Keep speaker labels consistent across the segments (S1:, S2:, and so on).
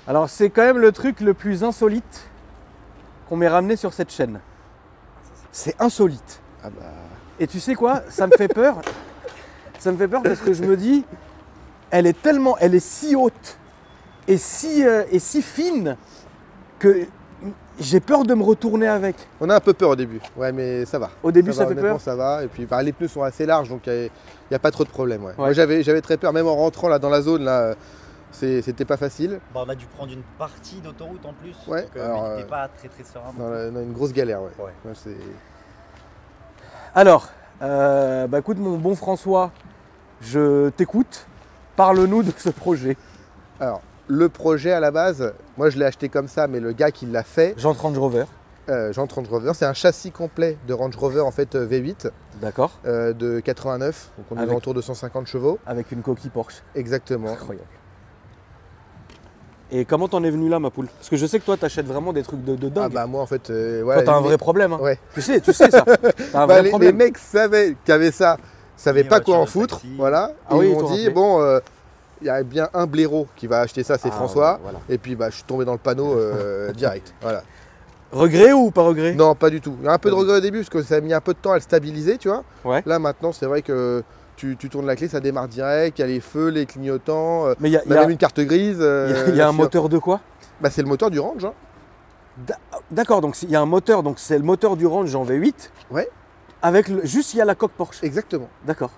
S1: Alors c'est quand même le truc le plus insolite qu'on m'ait ramené sur cette chaîne. C'est insolite.
S2: Ah bah...
S1: Et tu sais quoi? Ça me fait peur. Ça me fait peur parce que je me dis, elle est si haute et si fine que j'ai peur de me retourner avec.
S2: On a un peu peur au début, ouais, mais ça va.
S1: Au début, ça fait peur.
S2: Ça va, et puis bah, les pneus sont assez larges, donc il n'y a pas trop de problème. Ouais.
S1: Ouais.
S2: Moi, j'avais très peur, même en rentrant là, dans la zone, là, c'était pas facile.
S3: Bah, on a dû prendre une partie d'autoroute en plus,
S2: Ouais,
S3: donc
S2: alors,
S3: mais t'étais pas très serein.
S2: Dans une grosse galère, ouais.
S3: Ouais.
S2: Ouais,
S1: Alors, bah écoute mon bon François, je t'écoute. Parle-nous de ce projet.
S2: Alors, le projet à la base, moi je l'ai acheté comme ça, mais le gars qui l'a fait,
S1: Jean Range Rover.
S2: Jean Range Rover, c'est un châssis complet de Range Rover en fait V8
S1: D'accord.
S2: de 89, donc on est
S1: Avec-
S2: autour de 150 chevaux.
S1: Avec une coquille Porsche.
S2: Exactement.
S1: Incroyable. Et comment t'en es venu là, ma poule? Parce que je sais que toi, t'achètes vraiment des trucs de dingue.
S2: Ah bah moi en fait,
S1: Toi, t'as un vrai problème. Hein.
S2: Ouais.
S1: Tu sais ça. T'as un
S2: Bah,
S1: vrai
S2: les
S1: problème.
S2: mecs savaient qu'il y avait ça, savaient
S3: Une
S2: pas quoi en
S3: voiture de
S2: foutre,
S3: taxi.
S2: voilà.
S1: Ah
S2: Et
S1: oui,
S2: ils
S1: ils
S2: m'ont
S1: t'ont
S2: dit
S1: rappelé.
S2: bon, il y a bien un blaireau qui va acheter ça, c'est
S1: Ah,
S2: François.
S1: voilà.
S2: Et puis bah je suis tombé dans le panneau direct. Voilà.
S1: Regret ou pas regret?
S2: Non, pas du tout. Il y a un peu de regret au début parce que ça a mis un peu de temps à le stabiliser, tu vois.
S1: Ouais.
S2: Là maintenant, c'est vrai que tu tournes la clé, ça démarre direct, il y a les feux, les clignotants,
S1: Mais il y a,
S2: on a même une carte grise.
S1: il y a un moteur de quoi?
S2: Bah c'est le moteur du Range. Hein.
S1: D'accord, donc il y a un moteur, donc c'est le moteur du Range en V8.
S2: Ouais.
S1: Avec juste il y a la coque Porsche.
S2: Exactement.
S1: D'accord.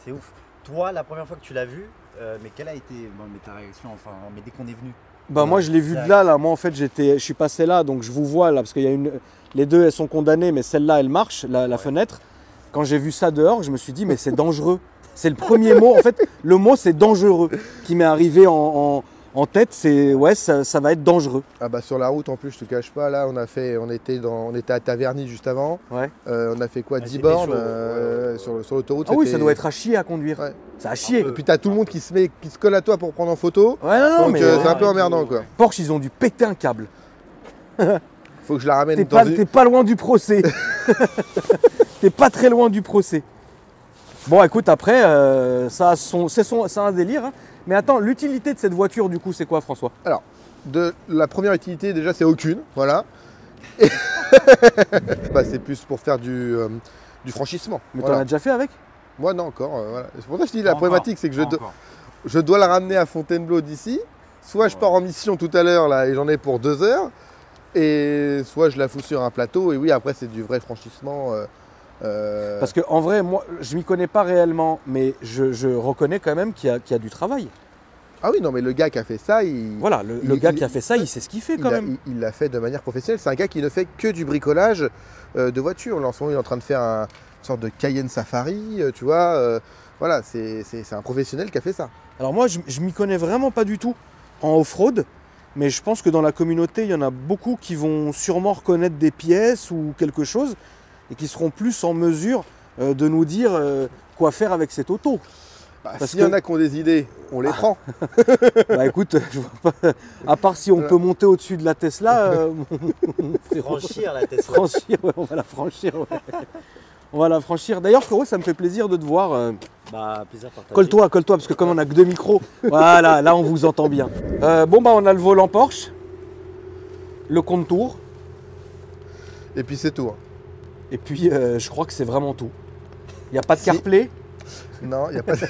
S3: C'est ouf. Toi, la première fois que tu l'as vu, mais quelle a été mais ta réaction, enfin, mais dès qu'on est venu?
S1: Bah moi je l'ai vu de là. Moi en fait je suis passé là, donc je vous vois là parce qu'il y a les deux elles sont condamnées, mais celle-là elle marche, la fenêtre. Quand j'ai vu ça dehors, je me suis dit mais c'est dangereux. C'est le premier mot en fait. Le mot c'est dangereux qui m'est arrivé en tête. C'est ouais ça va être dangereux.
S2: Ah bah sur la route en plus, je te cache pas, là on était à Taverny juste avant.
S1: Ouais.
S2: On a fait quoi,
S3: Ah,
S2: 10
S3: c'était
S2: bornes
S3: chaud,
S2: sur l'autoroute.
S1: Ah oui, ça
S2: c'était-
S1: doit être à chier à conduire.
S2: Ouais.
S1: C'est à chier.
S2: Et puis t'as tout le monde qui se colle à toi pour prendre en photo.
S1: Ouais non
S2: Donc
S1: mais
S2: c'est un peu
S3: ouais,
S2: emmerdant
S3: tout,
S2: quoi.
S3: ouais.
S1: Porsche ils ont dû péter un câble.
S2: Faut que je la ramène
S1: T'es pas loin du procès. T'es pas très loin du procès. Bon, écoute, après, c'est un délire. Hein. Mais attends, l'utilité de cette voiture, du coup, c'est quoi, François?
S2: Alors, de la première utilité déjà c'est aucune, voilà. Et bah, c'est plus pour faire du franchissement.
S1: Mais
S2: voilà.
S1: t'en as déjà fait avec?
S2: Moi non encore, voilà. C'est pour ça que je dis la
S3: Pas encore,
S2: problématique, c'est que
S3: pas encore.
S2: je dois la ramener à Fontainebleau d'ici. Soit je pars en mission tout à l'heure là et j'en ai pour 2 heures, et soit je la fous sur un plateau et oui après c'est du vrai franchissement.
S1: Parce que en vrai, moi, je m'y connais pas réellement, mais je reconnais quand même qu'il y a du travail.
S2: Ah oui non mais le gars qui a fait ça,
S1: Voilà, le gars qui a fait ça, il sait ce qu'il fait quand même.
S2: il l'a fait de manière professionnelle. C'est un gars qui ne fait que du bricolage de voitures. Là, en ce moment il est en train de faire une sorte de Cayenne Safari, tu vois. Voilà, c'est un professionnel qui a fait ça.
S1: Alors moi, je m'y connais vraiment pas du tout en off-road, mais je pense que dans la communauté, il y en a beaucoup qui vont sûrement reconnaître des pièces ou quelque chose et qui seront plus en mesure de nous dire quoi faire avec cette auto. Parce
S2: S'il y en
S1: que-
S2: a qui ont des idées, on les prend.
S1: Bah écoute, je vois pas, à part si on peut monter au-dessus de la Tesla,
S3: Franchir la Tesla.
S1: franchir, ouais, on va la franchir. Ouais. On va la franchir. D'ailleurs, frérot, ça me fait plaisir de te voir.
S3: Bah, plaisir partagé.
S1: Colle-toi, parce que comme on a que 2 micros, voilà, là on vous entend bien. Bon bah on a le volant Porsche, le contour,
S2: Et puis c'est tout. Hein.
S1: et puis je crois que c'est vraiment tout. Il n'y a pas de
S2: Si.
S1: CarPlay,
S2: Non, il n'y a pas de...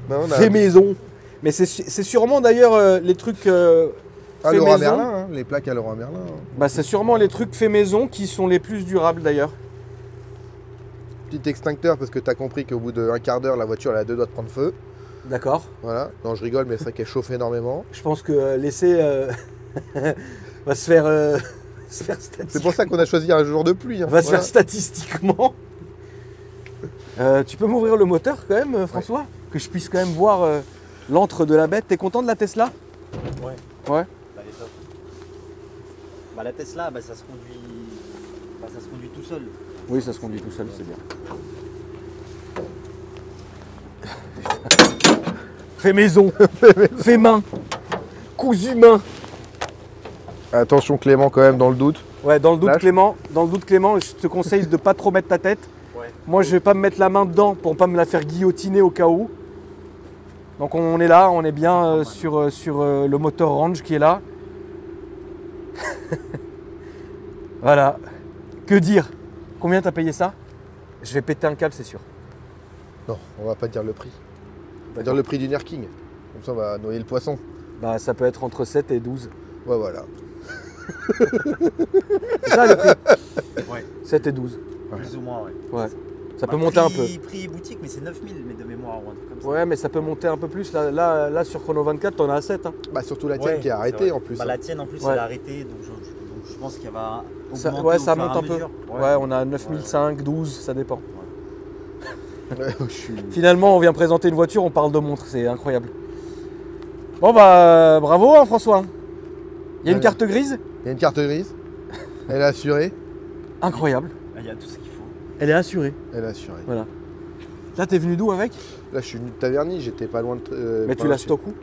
S2: non, on a...
S1: fait maison. Mais c'est sûrement d'ailleurs les trucs
S2: Ah,
S1: fait
S2: Leroy
S1: maison.
S2: Merlin, hein, les plaques à Leroy Merlin. Hein.
S1: Bah c'est sûrement les trucs fait maison qui sont les plus durables d'ailleurs.
S2: Petit extincteur parce que tu as compris qu'au bout d'un quart d'heure, la voiture elle a 2 doigts de prendre feu.
S1: D'accord.
S2: Voilà. Non, je rigole, mais c'est vrai qu'elle chauffe énormément.
S1: Je pense que l'essai va se faire,
S2: C'est pour ça qu'on a choisi un jour de pluie. Hein.
S1: va se
S2: Voilà.
S1: faire statistiquement. Tu peux m'ouvrir le moteur quand même, François? Que je puisse quand même voir l'antre de la bête. T'es content de la Tesla?
S3: Ouais.
S1: Ouais.
S3: Bah, elle est top. Bah, la Tesla, bah, ça se conduit. Bah, ça se conduit tout seul.
S1: Oui, ça se conduit tout seul, c'est bien. Fait maison, fait main, cousu main.
S2: Attention Clément quand même dans le doute.
S1: Ouais, dans le doute
S2: Lâche.
S1: Clément, je te conseille de pas trop mettre ta tête.
S3: Ouais.
S1: Moi, je vais pas me mettre la main dedans pour pas me la faire guillotiner au cas où. Donc on est là, on est bien sur le moteur Range qui est là. Voilà. Que dire? Combien t'as payé ça? Je vais péter un câble, c'est sûr.
S2: Non, on va pas dire le prix. On va dire le prix d'une Air King. Comme ça, on va noyer le poisson.
S1: Bah ça peut être entre 7 et 12.
S2: Ouais, voilà.
S1: C'est ça le prix?
S3: Ouais.
S1: 7 et 12.
S3: Plus ou moins, ouais.
S1: Ouais. Ça peut monter un peu.
S3: Prix boutique, mais c'est 9000 mais de mémoire ou un truc comme ça.
S1: Ouais, mais ça peut monter un peu plus. Là sur Chrono 24, t'en as à 7. Hein.
S2: Bah, surtout la tienne
S3: Ouais,
S2: qui est
S3: c'est
S2: arrêtée
S3: vrai.
S2: en plus.
S3: Bah, la tienne en plus,
S1: Ouais.
S3: elle est arrêtée, donc je pense qu'il va
S1: Ça,
S3: augmenter
S1: ouais,
S3: au
S1: ça
S3: fur et
S1: monte
S3: à
S1: un peu.
S3: mesure.
S1: Ouais, on a 9005, 12, ça dépend.
S2: Ouais, je suis...
S1: Finalement, on vient présenter une voiture, on parle de montre, c'est incroyable. Bon bah bravo hein, François. Il y a une
S2: Ouais.
S1: carte grise?
S2: Il y a une carte grise. Elle est assurée.
S1: Incroyable.
S3: Ah, il y a tout ce qu'il faut.
S1: Elle est assurée.
S2: Elle est assurée.
S1: Voilà. Là, t'es venu d'où avec?
S2: Là, je suis venu de Taverny. J'étais pas loin de.
S1: Mais
S2: pas
S1: tu
S2: loin
S1: la
S2: de chez-
S1: stockes où?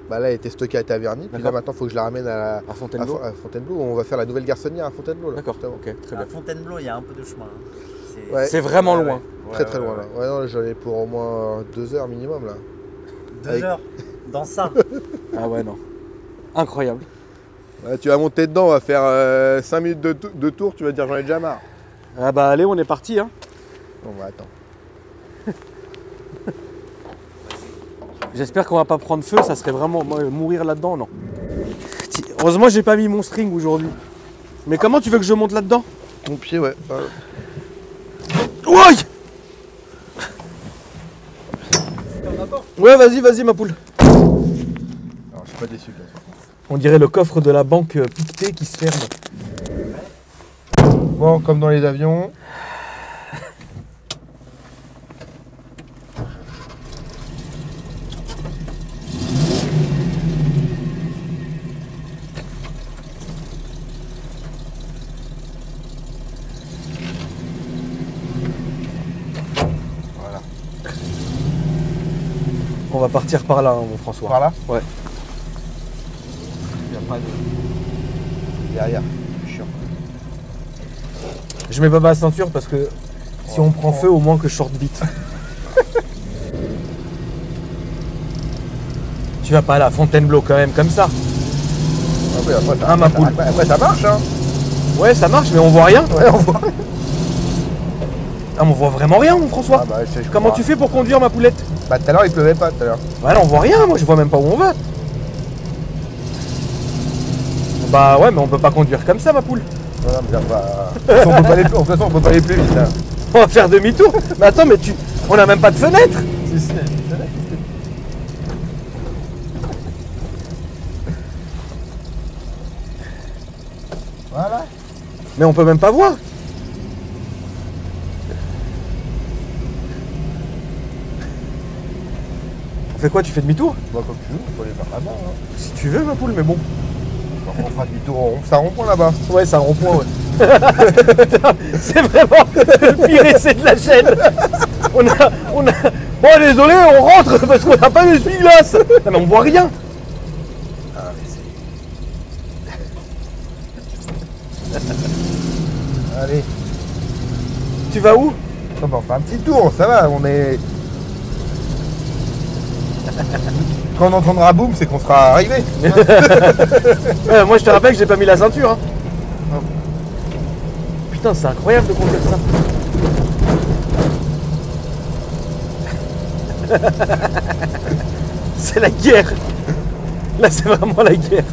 S2: Bah là, elle était stockée à Taverny. Puis là,
S1: D'accord.
S2: maintenant, il faut que je la ramène à
S1: Fontainebleau.
S2: Fontainebleau. On va faire la nouvelle garçonnière à Fontainebleau. Là,
S1: D'accord,
S2: justement.
S1: ok, très
S3: À
S1: bien.
S3: Fontainebleau, il y a un peu de chemin. Hein.
S2: Ouais.
S1: C'est vraiment loin.
S2: Très très loin là. Ouais, non, j'en ai pour au moins 2 heures minimum là.
S3: 2
S2: Avec-
S3: heures dans ça.
S1: Ah ouais, non. Incroyable.
S2: Ouais, tu vas monter dedans, on va faire 5 minutes de tour, tu vas te dire j'en ai déjà marre.
S1: Ah bah allez, on est parti. Hein.
S2: Bon bah attends.
S1: J'espère qu'on va pas prendre feu, ça serait vraiment mourir là-dedans, non. Heureusement, j'ai pas mis mon string aujourd'hui. Mais comment tu veux que je monte là-dedans?
S2: Mon pied, ouais.
S1: Ouais. Ouais, vas-y, ma poule.
S2: Alors je suis pas déçu de toute façon.
S1: On dirait le coffre de la banque Pictet qui se ferme.
S2: Bon, comme dans les avions. Voilà.
S1: On va partir par là, hein, mon François.
S2: Par là?
S1: Ouais.
S2: Il n'y a pas de. Derrière. C'est chiant.
S1: Je mets pas ma ceinture parce que si on prend feu, au moins que je sorte vite. Tu vas pas aller à Fontainebleau quand même comme ça.
S2: Après,
S1: Ah, ma poule.
S2: Après, ça marche hein.
S1: Ouais, ça marche, mais on voit rien.
S2: Ouais, on voit.
S1: Ah, mais on voit vraiment rien, mon François.
S2: Ah, bah, je
S1: Comment
S2: crois.
S1: tu fais pour conduire, ma poulette?
S2: Bah tout à l'heure il pleuvait pas tout à l'heure.
S1: Ouais, là, on voit rien, moi je vois même pas où on va. Bah ouais, mais on peut pas conduire comme ça, ma poule.
S2: Non, mais là, bah, de toute façon, on peut pas aller, de toute façon, on peut pas aller plus vite hein.
S1: On va faire demi-tour. Mais attends, mais on a même pas de fenêtre.
S2: Si, si. Voilà.
S1: Mais on peut même pas voir. On fait quoi? Tu fais demi-tour?
S2: Bah comme tu veux, on peut aller vers là-bas. Hein.
S1: Si tu veux, ma poule, mais bon.
S2: On fera demi-tour en rond. C'est un rond-point là-bas.
S1: Ouais, c'est un rond-point, ouais. C'est vraiment le pire essai de la chaîne. On a... Bon, désolé, on rentre parce qu'on n'a pas d'essuie-glace. Non, mais on voit rien.
S2: Ah, mais c'est. Allez.
S1: Tu vas où?
S2: Non, bah, on fait un petit tour, ça va, on est. Quand on entendra boum, c'est qu'on sera arrivé.
S1: Ouais, moi, je te rappelle que j'ai pas mis la ceinture. Hein. Putain, c'est incroyable de conduire ça. C'est la guerre. Là, c'est vraiment la guerre.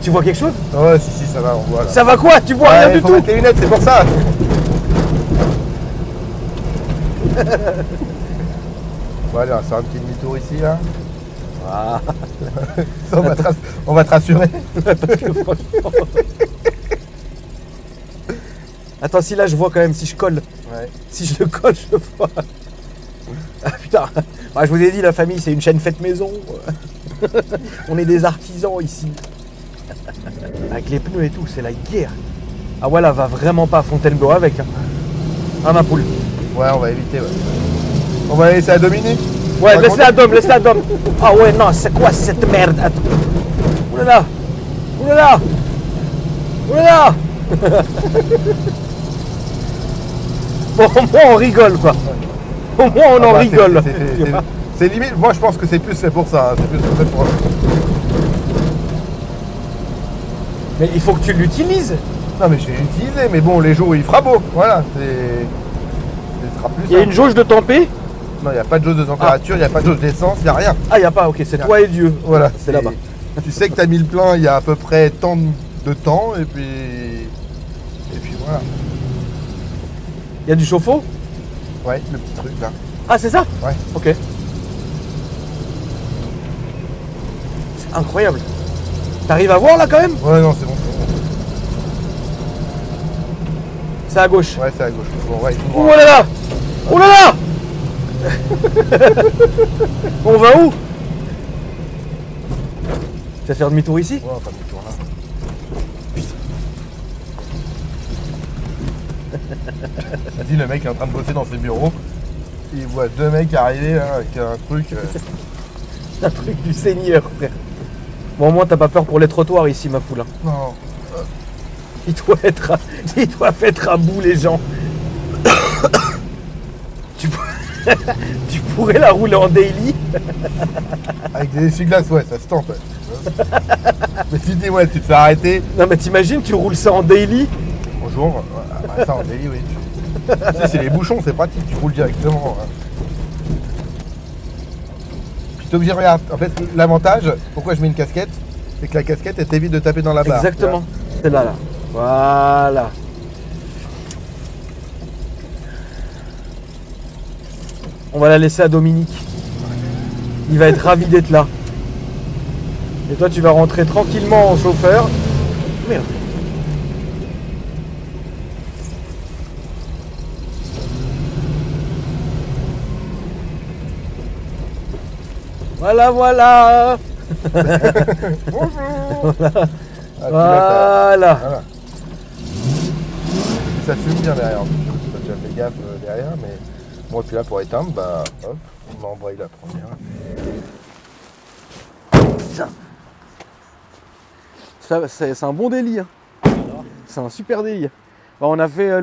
S1: Tu vois quelque chose?
S2: Ouais, si, ça va, on voit là.
S1: Ça va quoi? Tu vois rien du
S2: faut
S1: tout.
S2: mettre les lunettes, c'est pour ça. Bon, allez, on va faire un petit demi-tour ici, là.
S1: Ah.
S2: Ça, on va te rassurer.
S1: Parce que franchement... Attends, si là je vois quand même, si je colle.
S2: Ouais.
S1: Si je le colle, je le vois. Ah putain. Ah, je vous ai dit, la famille, c'est une chaîne faite maison. On est des artisans ici. Avec les pneus et tout, c'est la guerre. Ah voilà, va vraiment pas à Fontainebleau avec. Hein, ma poule.
S2: Ouais, on va éviter, ouais. On va laisser à Dominique.
S1: Ouais,
S2: On va
S1: laisse-la à Dom, laisse-la à Dom. Ah ouais, non, c'est quoi cette merde? Attends. Oulala. Oulala. Oulala. Bon, au moins on rigole quoi. Au moins on en rigole.
S2: C'est limite, moi je pense que c'est plus fait pour ça. Hein. C'est plus fait pour...
S1: Mais il faut que tu l'utilises.
S2: Non mais je vais l'utiliser, mais bon, les jours où il fera beau, voilà. Ce sera plus
S1: Il y a
S2: simple.
S1: une jauge de tempé.
S2: Non, il n'y a pas de jauge de température, il n'y a pas de jauge d'essence, il n'y a rien.
S1: Ah, il n'y a pas, ok, c'est toi et Dieu.
S2: Voilà,
S1: c'est là-bas.
S2: Tu sais que tu as mis le plein il y a à peu près tant de temps, et puis voilà.
S1: Il y a du chauffe-eau?
S2: Ouais, le petit truc là.
S1: Ah, c'est ça?
S2: Ouais.
S1: Ok. C'est incroyable. T'arrives à voir là quand même?
S2: Ouais, non, c'est bon.
S1: C'est à gauche.
S2: Ouais, c'est à gauche. Bon, ouais,
S1: Oh là là! Oh là là! On va où? Tu vas faire demi-tour ici?
S2: Ouais, pas demi-tour là. Vas-y, le mec est en train de bosser dans ses bureaux. Il voit deux mecs arriver là, avec un truc.
S1: Un truc du Seigneur, frère. Bon, au moins, t'as pas peur pour les trottoirs ici, ma poule. Hein.
S2: Non.
S1: Ils doivent être à bout, les gens. Tu pourrais la rouler en daily.
S2: Avec des essuie-glaces, ouais, ça se tente. Ouais. Mais tu dis, ouais, tu te fais arrêter.
S1: Non, mais t'imagines, tu roules ça en daily.
S2: Bonjour. Ouais, ça en daily, oui. Tu sais, c'est les bouchons, c'est pratique, tu roules directement. Hein. Puis t'es obligé de regarder. En fait, l'avantage, pourquoi je mets une casquette, c'est que la casquette, elle t'évite de taper dans la barre.
S1: Exactement. C'est là, là. Voilà. On va la laisser à Dominique. Il va être ravi d'être là. Et toi, tu vas rentrer tranquillement en chauffeur. Merde. Voilà, voilà.
S2: Bonjour. Ah,
S1: Voilà.
S2: voilà. Ça fume bien derrière. Tu as fait gaffe derrière, mais moi, puis là, pour éteindre, bah, hop, on embraye la première.
S1: C'est un bon délit. Hein. C'est un super délit. Bah, on a fait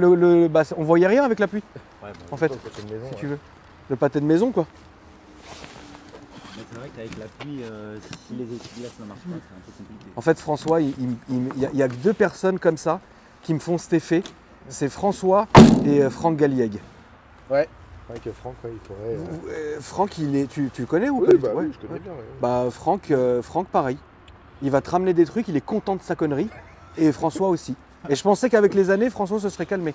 S1: bah, on voyait rien avec la pluie,
S3: Ouais,
S1: en fait,
S2: Maison,
S1: si tu veux. Le pâté de maison, quoi.
S3: Mais c'est vrai qu'avec la pluie, si les essuie-glaces ne marchent pas, c'est un peu compliqué.
S1: En fait, François, il y a que deux personnes comme ça qui me font cet effet. C'est François et Franck Galliègue.
S2: Ouais. Avec Franck, ouais, il faudrait.
S1: Franck, tu le connais ou
S2: Oui,
S1: pas?
S2: bah,
S1: Ouais,
S2: oui, je connais
S1: ouais.
S2: bien. Ouais.
S1: Bah, Franck, pareil. Il va te ramener des trucs, il est content de sa connerie. Et François aussi. Et je pensais qu'avec les années, François se serait calmé.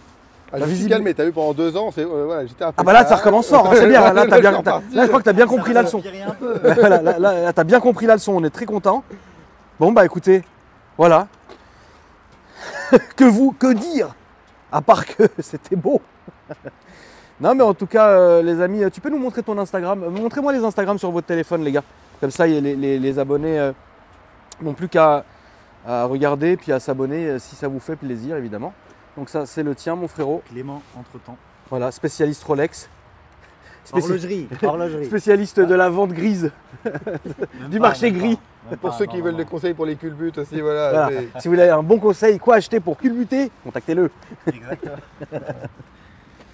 S2: Ah, je me suis calmé, t'as vu, pendant 2 ans, voilà, j'étais un peu.
S1: Ah bah là, ça recommence fort, hein, c'est bien. Là, là, je crois que t'as bien compris la leçon.
S3: Un peu.
S1: Là, t'as bien compris la leçon, on est très content. Bon, bah écoutez, voilà. Que dire? À part que c'était beau. Non, mais en tout cas, les amis, tu peux nous montrer ton Instagram? Montrez-moi les Instagrams sur votre téléphone, les gars. Comme ça, les abonnés n'ont plus qu'à regarder puis à s'abonner si ça vous fait plaisir, évidemment. Donc ça, c'est le tien, mon frérot.
S3: Clément, entre-temps.
S1: Voilà, spécialiste Rolex.
S3: Horlogerie.
S1: Spécialiste de la vente grise. Du marché gris.
S2: Pour ceux qui veulent des conseils pour les culbutes aussi, voilà.
S1: Voilà. Si vous avez un bon conseil, quoi acheter pour culbuter, contactez-le.
S3: Exactement.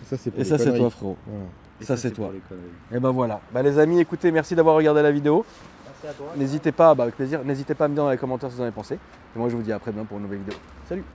S2: Ça, c'est
S1: Et ça, c'est toi, frérot.
S2: Voilà.
S3: Et
S1: Ça, c'est toi.
S3: pour les conneries.
S1: Et ben voilà. Bah, les amis, écoutez, merci d'avoir regardé la vidéo.
S3: Merci à toi.
S1: N'hésitez pas, avec plaisir, n'hésitez pas à me dire dans les commentaires ce que vous en avez pensé. Et moi, je vous dis à après demain pour une nouvelle vidéo. Salut!